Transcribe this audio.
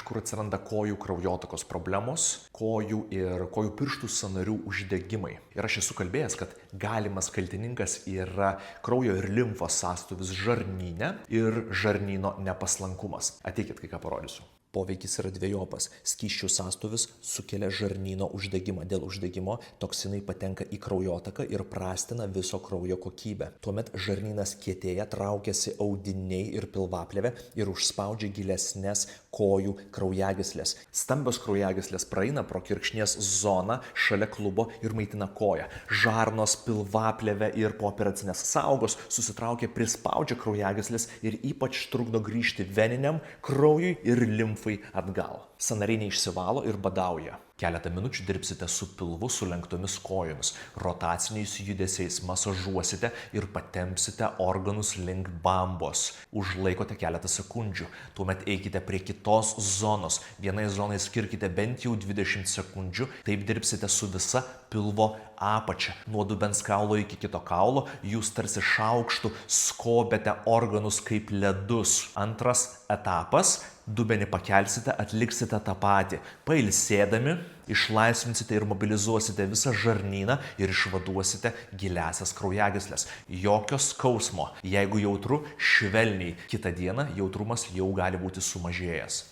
kur atsiranda kojų kraujotakos problemos, kojų ir kojų pirštų sąnarių uždegimai. Ir aš esu kalbėjęs, kad galimas kaltininkas yra kraujo ir limfos sąstūvis žarnyne ir žarnyno nepaslankumas. Ateikit, kai ką parodysiu. Poveikis yra dvejopas. Skysčių sąstūvis sukelia žarnyno uždegimą. Dėl uždegimo toksinai patenka į kraujotaką ir prastina viso kraujo kokybę. Tuomet žarnynas kietėja, traukiasi audiniai ir pilvaplėvė ir užspaudžia gilesnės kojų kraujagyslės. Stambios kraujagyslės praeina pro kirkšnies zoną šalia klubo ir maitina koją. Žarnos, pilvaplėvė ir pooperacinės saugos susitraukia, prispaudžia kraujagyslės ir ypač trukdo grįžti veniniam kraujui ir limfai atgal. Sąnariai neišsivalo ir badauja. Keletą minučių dirbsite su pilvu sulenktomis kojomis, rotaciniais judesiais masažuosite ir patempsite organus link bambos. Užlaikote keletą sekundžių, tuomet eikite prie kitos zonos. Vienai zonai skirkite bent jau 20 sekundžių, taip dirbsite su visa pilvo apačia. Nuo dubens kaulo iki kito kaulo jūs tarsi šaukštu skobėte organus kaip ledus. Antras etapas. Dubenį pakelsite, atliksite tą patį. Pailsėdami, išlaisvinsite ir mobilizuosite visą žarnyną ir išvaduosite giliasias kraujagyslės. Jokio skausmo. Jeigu jautru, švelniai. Kitą dieną jautrumas jau gali būti sumažėjęs.